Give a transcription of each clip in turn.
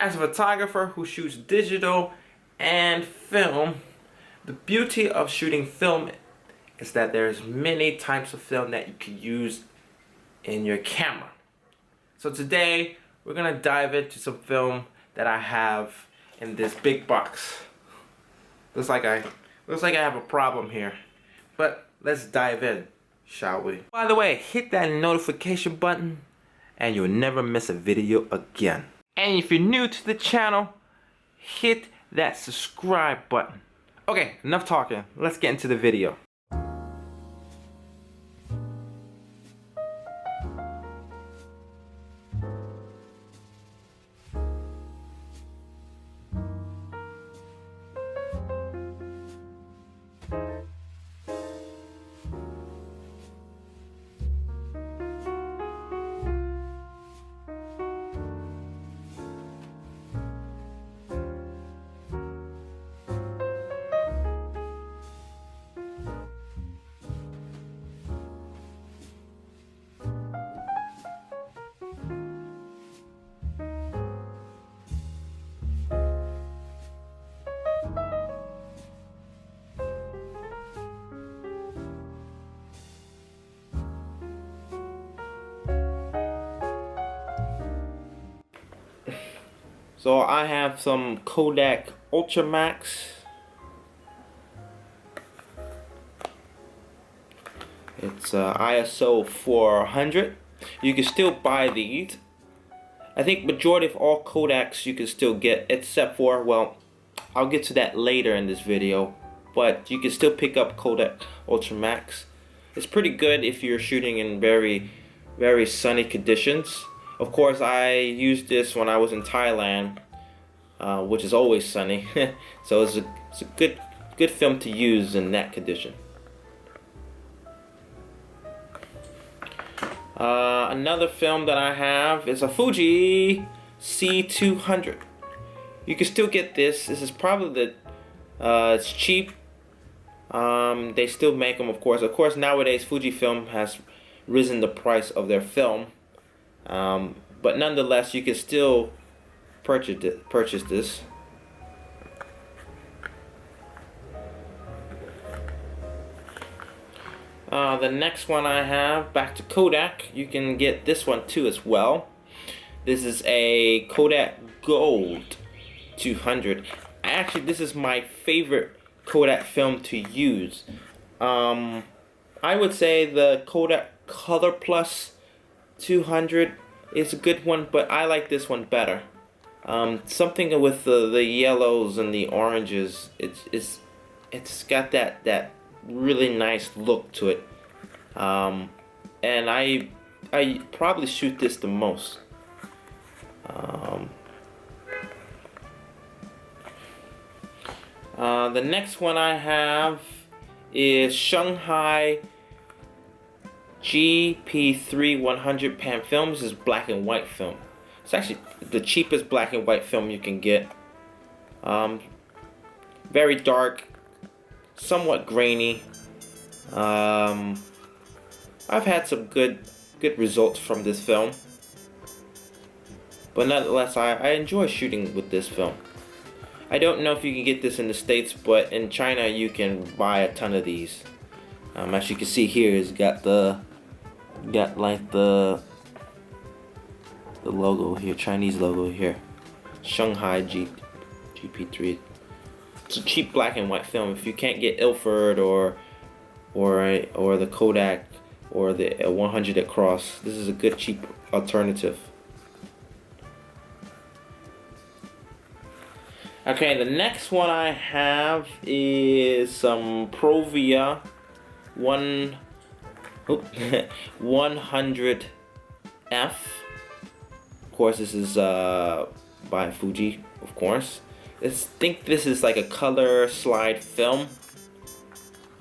As a photographer who shoots digital and film, the beauty of shooting film is that there's many types of film that you can use in your camera. So today we're gonna dive into some film that I have in this big box. Looks like I have a problem here, but let's dive in, shall we? By the way, hit that notification button and you'll never miss a video again. And if you're new to the channel, hit that subscribe button. Okay, enough talking. Let's get into the video. So I have some Kodak Ultra Max. It's ISO 400. You can still buy these. I think majority of all Kodaks you can still get, except for, well, I'll get to that later in this video. But you can still pick up Kodak Ultra Max. It's pretty good if you're shooting in very, very sunny conditions. Of course, I used this when I was in Thailand, which is always sunny. So it's a good film to use in that condition. Another film that I have is a Fuji C200. You can still get this. This is probably it's cheap. They still make them, of course. Of course, nowadays Fujifilm has risen the price of their film. But nonetheless, you can still purchase this. The next one I have, back to Kodak. You can get this one too as well. This is a Kodak Gold 200. Actually, this is my favorite Kodak film to use. I would say the Kodak Color Plus 200 is a good one, but I like this one better. Something with the yellows and the oranges. It's got that really nice look to it. And I probably shoot this the most. The next one I have is Shanghai Gp 100 pan film. This is black and white film. It's actually the cheapest black and white film you can get. Very dark, somewhat grainy. I've had some good results from this film, but nonetheless, I enjoy shooting with this film. I don't know if you can get this in the States, but in China you can buy a ton of these. As you can see here, it's got like the logo here, Chinese logo here, Shanghai GP3. It's a cheap black and white film. If you can't get Ilford or the Kodak or the 100 across, this is a good cheap alternative. Okay, the next one I have is some Provia 100F. Of course, this is by Fuji, of course. I think this is like a color slide film.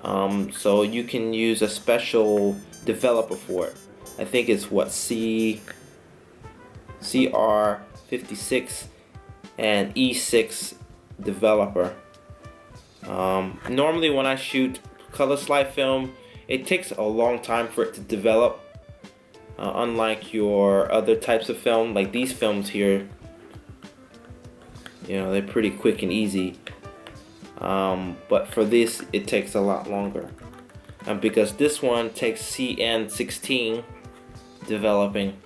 So you can use a special developer for it. I think it's what, CR56 and E6 developer. Normally when I shoot color slide film, it takes a long time for it to develop. Unlike your other types of film, like these films here, You know, they're pretty quick and easy. But for this, it takes a lot longer. And because this one takes CN16 developing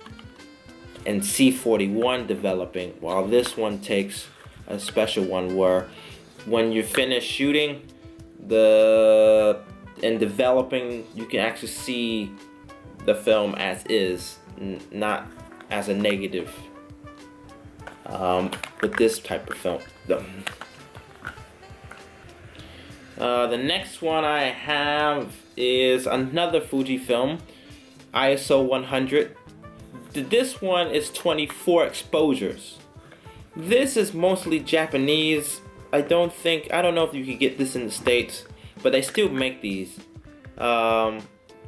and C41 developing, while this one takes a special one where when you finish shooting and developing, you can actually see the film as is, not as a negative. With this type of film. The next one I have is another Fujifilm Iso 100. This one is 24 exposures. This is mostly Japanese. I don't know if you can get this in the States, but they still make these.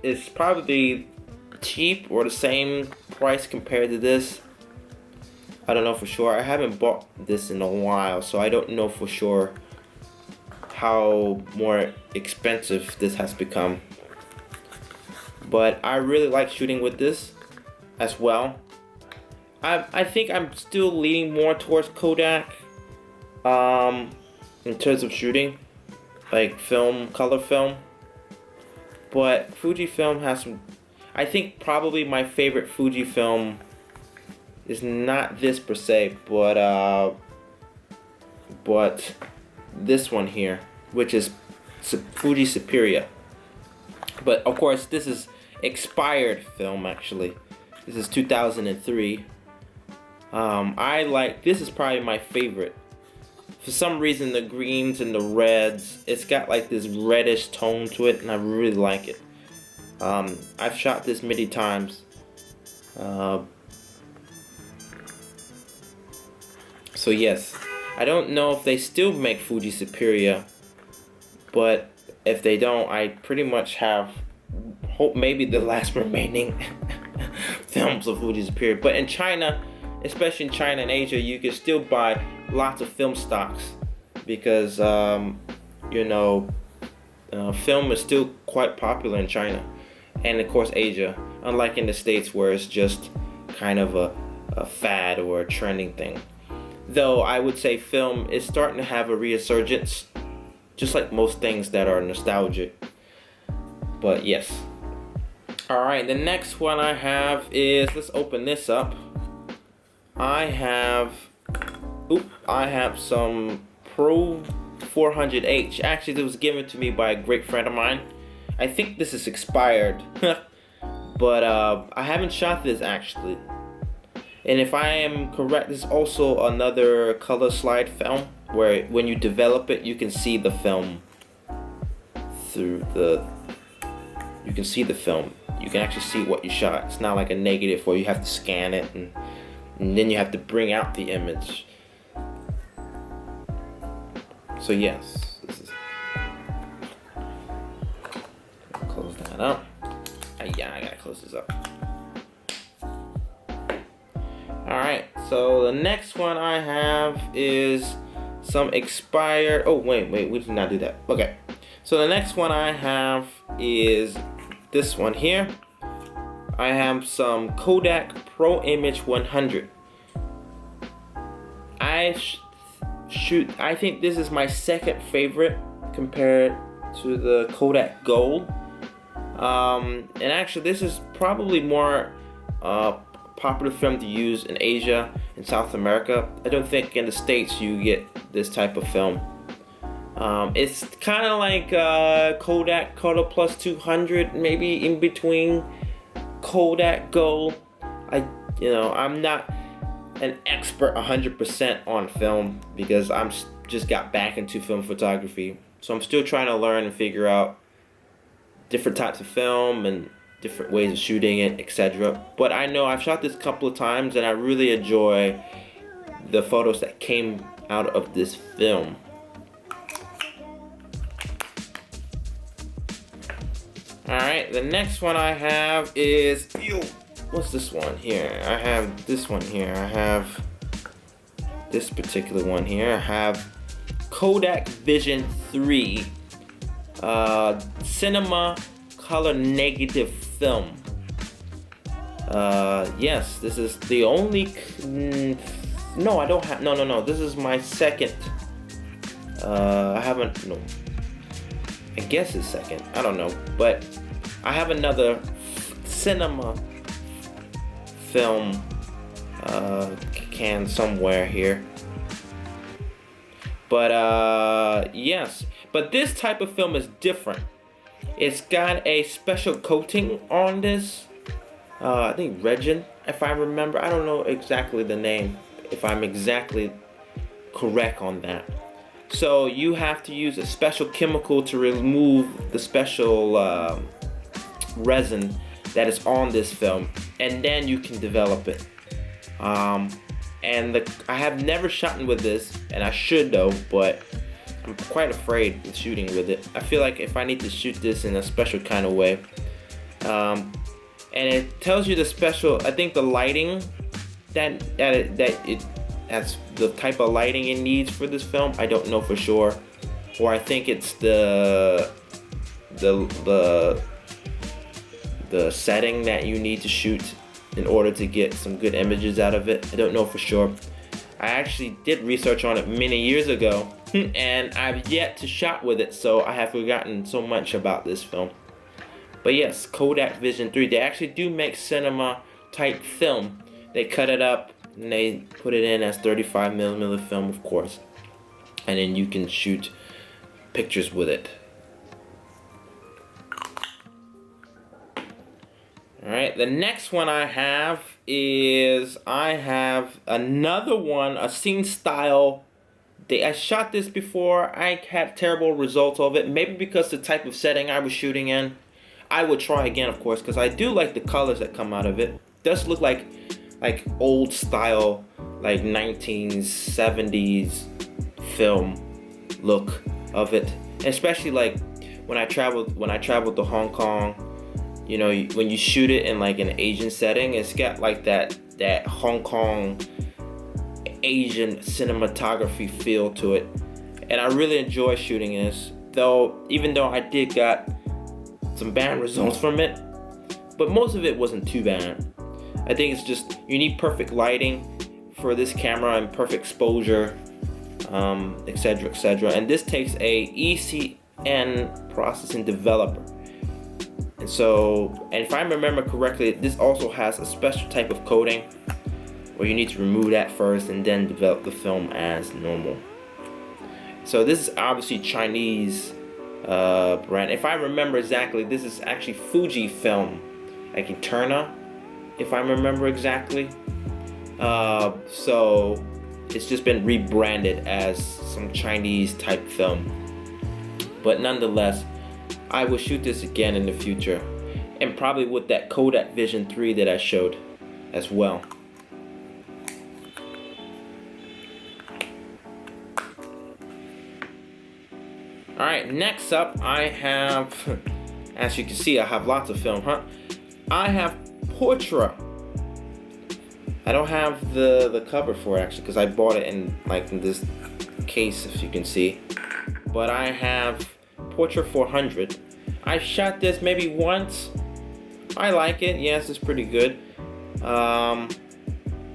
It's probably cheap or the same price compared to this. I don't know for sure. I haven't bought this in a while, so I don't know for sure how more expensive this has become. But I really like shooting with this as well. I think I'm still leaning more towards Kodak in terms of shooting, like film, color film. But Fujifilm has some. I think probably my favorite Fujifilm is not this per se, but this one here, which is Fuji Superior. But of course, this is expired film actually. This is 2003. This is probably my favorite. For some reason, the greens and the reds, it's got like this reddish tone to it, and I really like it. I've shot this many times. So yes, I don't know if they still make Fuji Superior, but if they don't, I pretty much have maybe the last remaining films of Fuji Superior. But in China, especially in China and Asia, you can still buy lots of film stocks because you know, film is still quite popular in China and of course Asia, unlike in the States where it's just kind of a fad or a trending thing. Though I would say film is starting to have a resurgence, just like most things that are nostalgic. But yes. Alright, the next one I have is, let's open this up. I have some Pro 400H. Actually, this was given to me by a great friend of mine. I think this is expired. But I haven't shot this actually. And if I am correct, this is also another color slide film where when you develop it, you can see the film you can see the film. You can actually see what you shot. It's not like a negative where you have to scan it and then you have to bring out the image. So yes, this is. Close that up. Yeah, I gotta close this up. Alright, so the next one I have is some expired. Oh, wait, we did not do that. Okay, so the next one I have is this one here. I have some Kodak Pro Image 100. I think this is my second favorite compared to the Kodak Gold. And actually, this is probably more popular film to use in Asia and South America. I don't think in the States you get this type of film. It's kind of like Kodak Color Plus 200, maybe in between Kodak Gold. I'm not an expert 100% on film because I'm just got back into film photography, so I'm still trying to learn and figure out different types of film and different ways of shooting it, etc. But I know I've shot this a couple of times and I really enjoy the photos that came out of this film. Alright, the next one I have is, what's this one here? I have this one here. I have this particular one here. I have Kodak Vision 3 Cinema Color Negative Film. Yes, this is the only No, I don't have. No. This is my second. I haven't. No. I guess it's second. I don't know, but I have another cinema film can somewhere here. But yes. But this type of film is different. It's got a special coating on this. I think resin, if I remember. I don't know exactly the name, if I'm exactly correct on that. So you have to use a special chemical to remove the special resin that is on this film, and then you can develop it. I have never shot with this, and I should though, but I'm quite afraid of shooting with it. I feel like if I need to shoot this in a special kind of way, and it tells you the special, I think the lighting that it has, the type of lighting it needs for this film. I don't know for sure, or I think it's the setting that you need to shoot in order to get some good images out of it. I don't know for sure. I actually did research on it many years ago, and I've yet to shot with it, so I have forgotten so much about this film. But yes, Kodak Vision 3, they actually do make cinema type film. They cut it up and they put it in as 35mm film, of course, and then you can shoot pictures with it. Alright, the next one I have is, I have another one, a scene style. I shot this before. I had terrible results of it, maybe because the type of setting I was shooting in. I would try again, of course, because I do like the colors that come out of it. It does look like old style, like 1970s film look of it. Especially like when I traveled to Hong Kong. You know, when you shoot it in like an Asian setting, it's got like that Hong Kong Asian cinematography feel to it, and I really enjoy shooting this. Even though I did got some bad results from it, but most of it wasn't too bad. I think it's just you need perfect lighting for this camera and perfect exposure, etc., etc. And this takes a ECN processing developer. And so, and if I remember correctly, this also has a special type of coating where you need to remove that first and then develop the film as normal. So this is obviously Chinese brand. If I remember exactly, this is actually Fujifilm, like Internia, if I remember exactly. So it's just been rebranded as some Chinese type film. But nonetheless, I will shoot this again in the future, and probably with that Kodak Vision 3 that I showed as well. Alright, next up I have, as you can see, I have lots of film, I have Portrait. I don't have the cover for it actually, because I bought it in this case, if you can see. But I have Portrait 400. I shot this maybe once. I like it. Yes, it's pretty good. I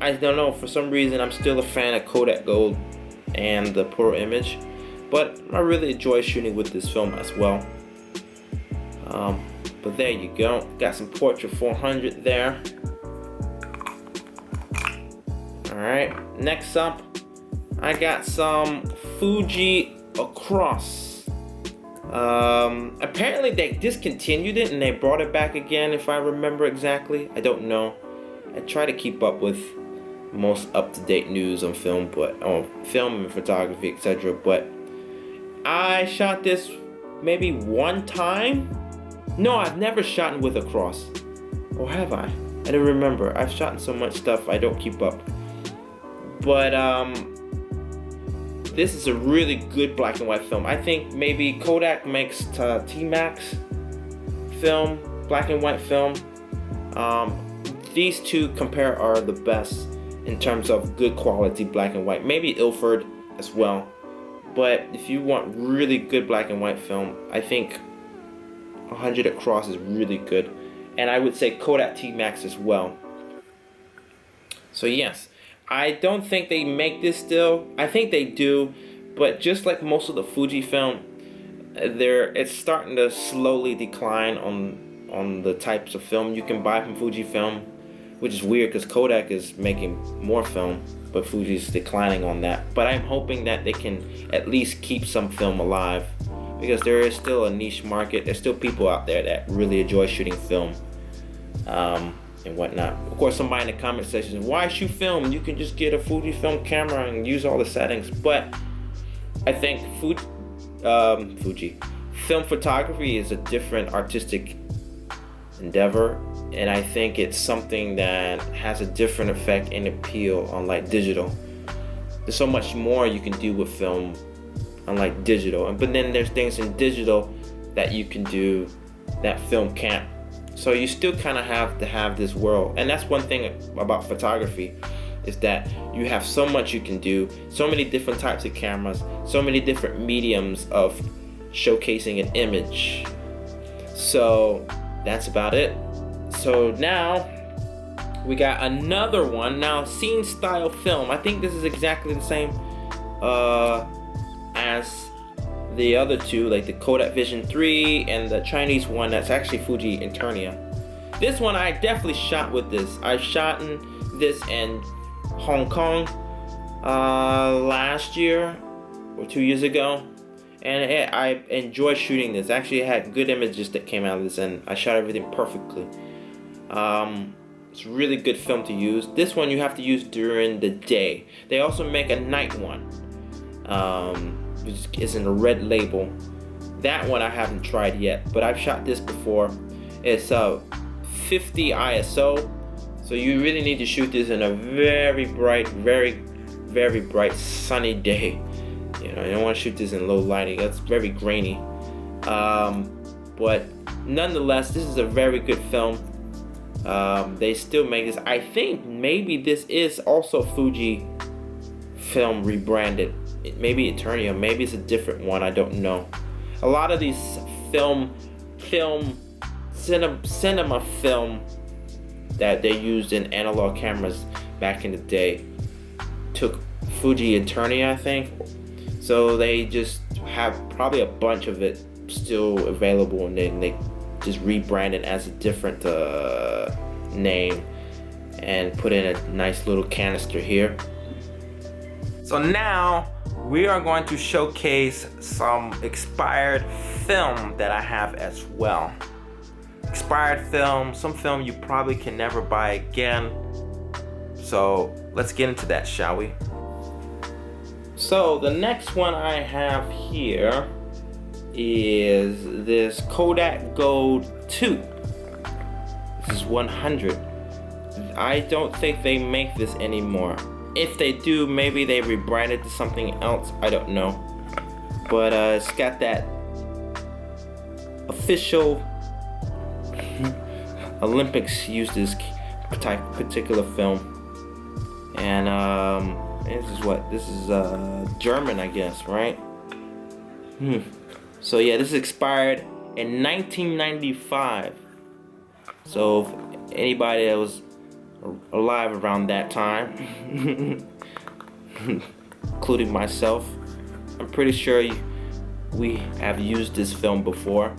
don't know, for some reason I'm still a fan of Kodak Gold and the Pro Image, but I really enjoy shooting with this film as well. But there you go. Got some Portrait 400 there. Alright, next up I got some Fuji Across. Apparently they discontinued it and they brought it back again, if I remember exactly. I don't know. I try to keep up with most up-to-date news on film, film and photography, etc. But I shot this maybe one time. No, I've never shot with a cross. Or have I? I don't remember. I've shot so much stuff I don't keep up. But this is a really good black and white film. I think maybe Kodak makes T-Max film, black and white film. These two are the best in terms of good quality black and white. Maybe Ilford as well. But if you want really good black and white film, I think 100 Across is really good. And I would say Kodak T-Max as well. So yes, I don't think they make this still. I think they do, but just like most of the Fujifilm, it's starting to slowly decline on the types of film you can buy from Fujifilm, which is weird because Kodak is making more film, but Fuji's declining on that. But I'm hoping that they can at least keep some film alive, because there is still a niche market. There's still people out there that really enjoy shooting film and whatnot. Of course, somebody in the comment section, why shoot film? You can just get a Fujifilm camera and use all the settings. But I think Fuji film photography is a different artistic endeavor, and I think it's something that has a different effect and appeal unlike digital. There's so much more you can do with film unlike digital, but then there's things in digital that you can do that film can't. So you still kind of have to have this world, and that's one thing about photography, is that you have so much you can do, so many different types of cameras, so many different mediums of showcasing an image. So that's about it. So now we got another one. Now, scene style film. I think this is exactly the same as the other two, like the Kodak Vision 3 and the Chinese one that's actually Fuji Internia. This one I definitely shot with this. I shot this in Hong Kong last year or 2 years ago, and I enjoyed shooting this. Actually, I had good images that came out of this, and I shot everything perfectly. It's really good film to use. This one you have to use during the day. They also make a night one, which is in a red label. That one I haven't tried yet, but I've shot this before. It's 50 ISO, so you really need to shoot this in a very bright, very bright sunny day. You know, you don't want to shoot this in low lighting. That's very grainy. But nonetheless, this is a very good film. They still make this. I think maybe this is also Fuji film rebranded. Maybe Internia, maybe it's a different one. I don't know. A lot of these cinema film that they used in analog cameras back in the day took Fuji Internia, I think. So they just have probably a bunch of it still available, and then they just rebrand it as a different name and put in a nice little canister here. So now we are going to showcase some expired film that I have as well. Expired film, some film you probably can never buy again. So let's get into that, shall we? So the next one I have here is this Kodak Gold 2. This is 100. I don't think they make this anymore. If they do, maybe they rebranded to something else. I don't know. But it's got that official Olympics used this particular film. And this is what? This is German, I guess, right? So yeah, this is expired in 1995. So if anybody that was alive around that time, including myself, I'm pretty sure we have used this film before.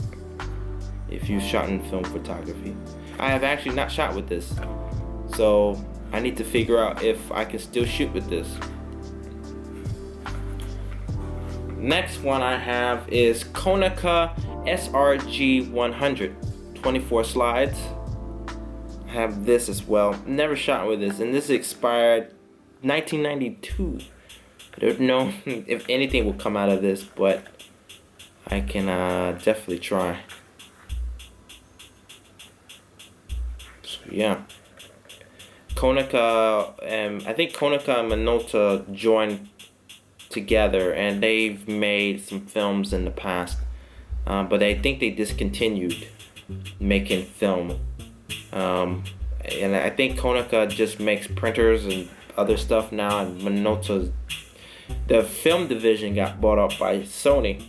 If you've shot in film photography, I have actually not shot with this, so I need to figure out if I can still shoot with this. Next one I have is Konica SRG 100, 24 slides. I have this as well. Never shot with this, and this expired 1992. I don't know if anything will come out of this, but I can definitely try. So yeah, Konica, I think Konica and Minota joined together, and they've made some films in the past, but I think they discontinued making film. And I think Konica just makes printers and other stuff now, and Minota, the film division, got bought up by Sony.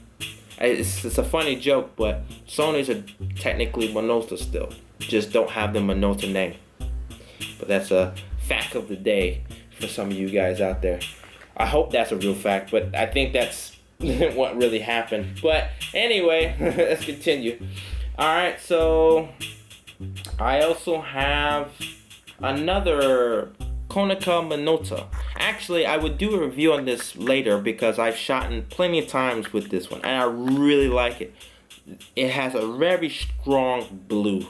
It's a funny joke, but Sony's are technically Minota still, just don't have the Minota name. But that's a fact of the day. for some of you guys out there. I hope that's a real fact, but I think that's what really happened. But anyway, let's continue. Alright, so I also have another Konica Minota. Actually, I would do a review on this later because I've shot in plenty of times with this one, and I really like it. It has a very strong blue.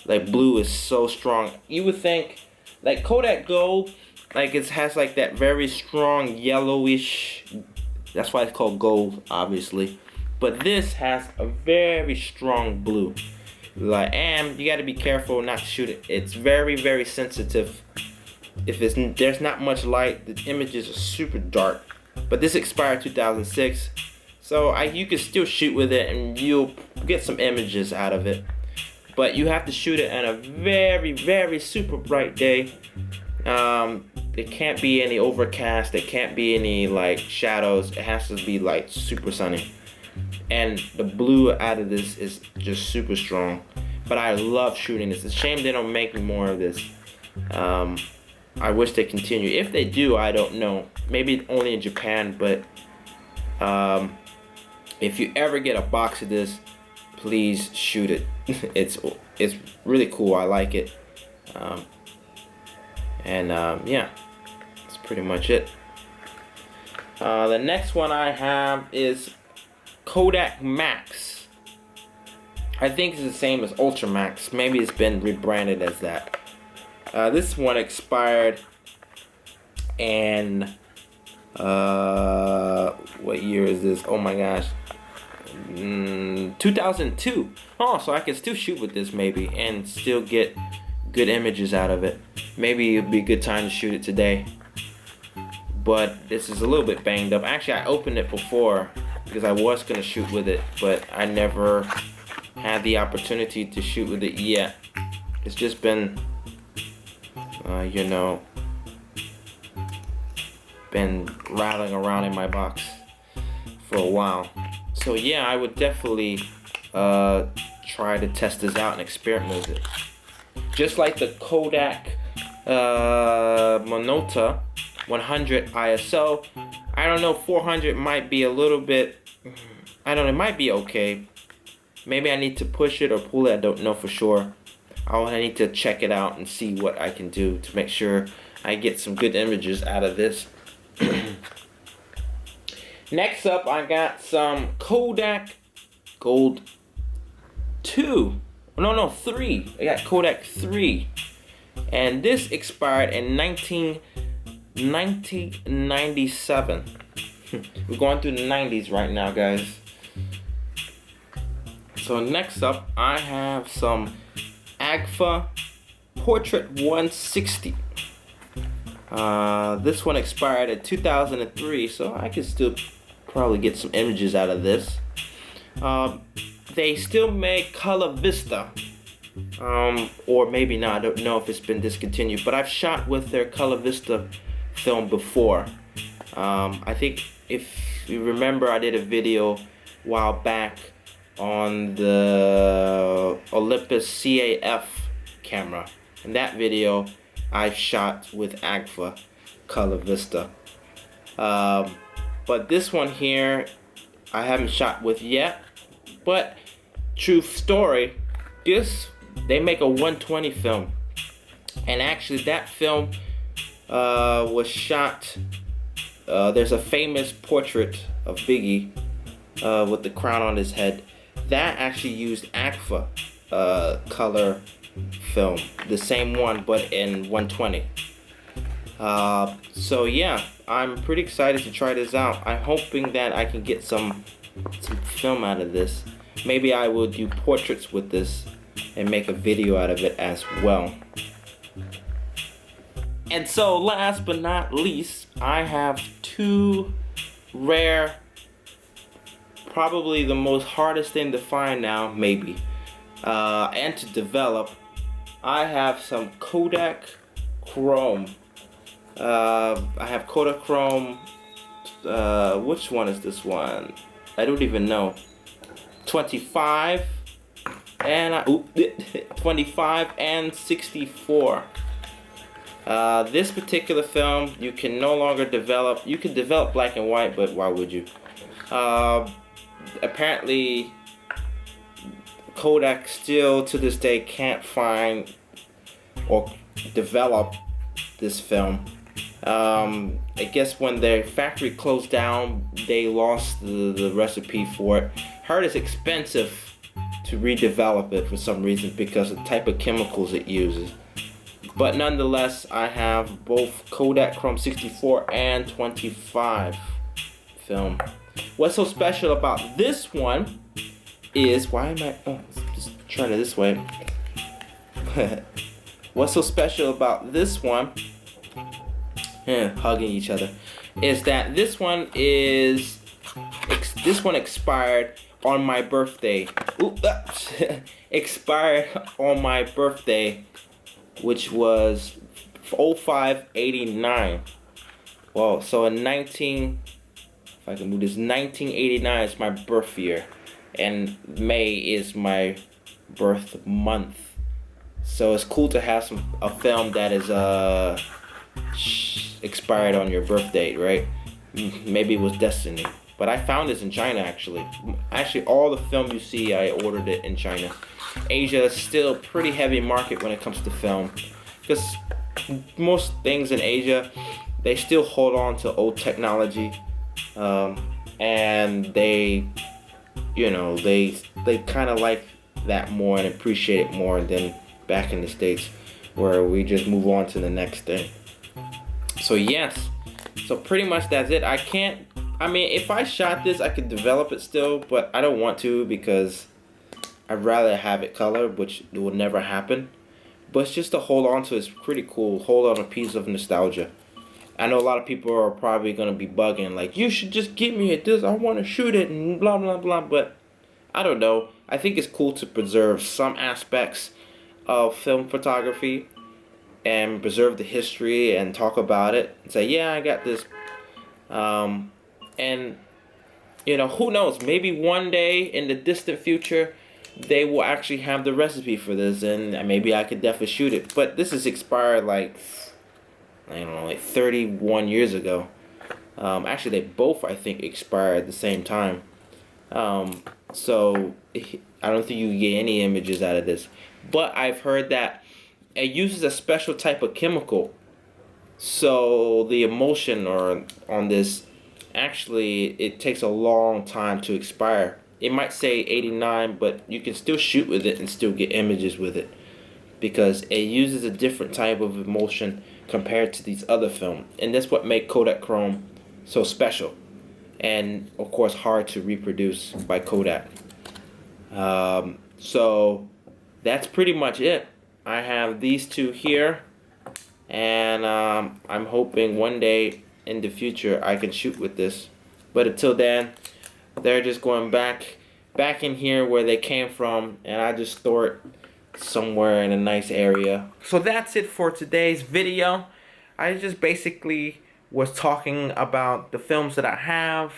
Like, blue is so strong. You would think, like Kodak Gold, like it has like that very strong yellowish. That's why it's called gold, obviously. But this has a very strong blue. Like, and you got to be careful not to shoot it. It's very, very sensitive. If there's not much light, the images are super dark. But this expired 2006, so you can still shoot with it and you'll get some images out of it. But you have to shoot it on a very, very super bright day. There can't be any overcast. There can't be any like shadows. It has to be like super sunny. And the blue out of this is just super strong. But I love shooting this. It's a shame they don't make more of this. I wish they continue. If they do, I don't know. Maybe only in Japan, but if you ever get a box of this, please shoot it. It's really cool. I like it. Yeah, that's pretty much it. The next one I have is Kodak Max. I think it's the same as Ultra Max. Maybe it's been rebranded as that. This one expired in what year is this? Oh my gosh, 2002. Oh, so I can still shoot with this maybe and still get good images out of it. Maybe it'd be a good time to shoot it today. But this is a little bit banged up. Actually, I opened it before because I was gonna shoot with it, but I never had the opportunity to shoot with it yet. It's just been you know, been rattling around in my box for a while. So yeah, I would definitely try to test this out and experiment with it. Just like the Kodak Minota 100 ISO. I don't know, 400 might be a little bit, I don't know, it might be okay. Maybe I need to push it or pull it, I don't know for sure. I need to check it out and see what I can do to make sure I get some good images out of this. Next up, I got some Kodak Gold 2. No, 3. I got Kodak 3. And this expired in 1997. We're going through the 90s right now, guys. So next up, I have some Agfa Portrait 160. This one expired in 2003, so I can still probably get some images out of this. They still make Color Vista, or maybe not. I don't know if it's been discontinued, but I've shot with their Color Vista film before. I think if you remember, I did a video a while back on the Olympus CAF camera. In that video, I shot with Agfa Color Vista. But this one here, I haven't shot with yet. But true story, they make a 120 film, and actually that film was shot. There's a famous portrait of Biggie with the crown on his head. That actually used Agfa color film, the same one but in 120. So yeah, I'm pretty excited to try this out. I'm hoping that I can get some film out of this. Maybe I will do portraits with this and make a video out of it as well. And so last but not least, I have two rare, probably the most hardest thing to find now, maybe, and to develop. I have some Kodak Chrome. I have Kodak Chrome, which one is this one? I don't even know. 25 and 25 and 64. This particular film, you can no longer develop. You can develop black and white, but why would you? Apparently, Kodak still to this day can't find or develop this film. I guess when their factory closed down, they lost the recipe for it. Heard it's expensive to redevelop it for some reason because of the type of chemicals it uses. But nonetheless, I have both Kodachrome 64 and 25 film. What's so special about this one is, why am I, oh, just turn it this way. What's so special about this one, hugging each other, is that this one expired on my birthday. Expired on my birthday, which was 05/89. Well, so in 1989 is my birth year, and May is my birth month. So it's cool to have a film that is expired on your birth date, right? Maybe it was destiny. But I found this in China, actually. Actually, all the film you see, I ordered it in China. Asia is still a pretty heavy market when it comes to film, because most things in Asia, they still hold on to old technology, and they kind of like that more and appreciate it more than back in the States, where we just move on to the next thing. So yes, so pretty much that's it. I mean, if I shot this, I could develop it still, but I don't want to because I'd rather have it colored, which will never happen. But it's just to hold on to, it's pretty cool. Hold on a piece of nostalgia. I know a lot of people are probably going to be bugging, like, you should just give me this, I want to shoot it, and blah, blah, blah. But I don't know. I think it's cool to preserve some aspects of film photography and preserve the history and talk about it and say, yeah, I got this. And, who knows, maybe one day in the distant future, they will actually have the recipe for this, and maybe I could definitely shoot it. But this is expired like 31 years ago. Actually, they both, I think, expired at the same time. So I don't think you can get any images out of this. But I've heard that it uses a special type of chemical. So the emulsion on this, actually, it takes a long time to expire. It might say 89, but you can still shoot with it and still get images with it, because it uses a different type of emulsion compared to these other film. And that's what makes Kodachrome so special, and of course hard to reproduce by Kodak. So that's pretty much it. I have these two here, and I'm hoping one day in the future I can shoot with this. But until then, they're just going back in here where they came from, and I just store it somewhere in a nice area. So that's it for today's video. I just basically was talking about the films that I have.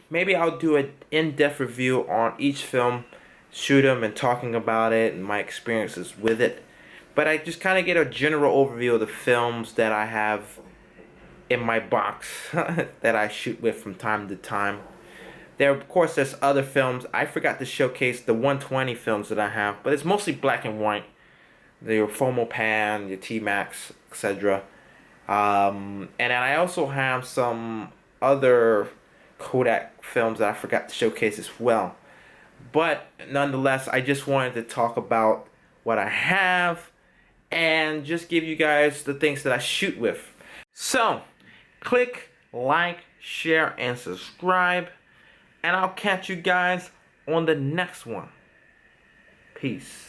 Maybe I'll do an in-depth review on each film, shoot them and talking about it and my experiences with it. But I just kind of get a general overview of the films that I have in my box that I shoot with from time to time. There, of course, there's other films. I forgot to showcase the 120 films that I have, but it's mostly black and white. Your Fomopan, your T-Max, etc. And I also have some other Kodak films that I forgot to showcase as well. But nonetheless, I just wanted to talk about what I have and just give you guys the things that I shoot with. So, click like, share, and subscribe. And I'll catch you guys on the next one. Peace.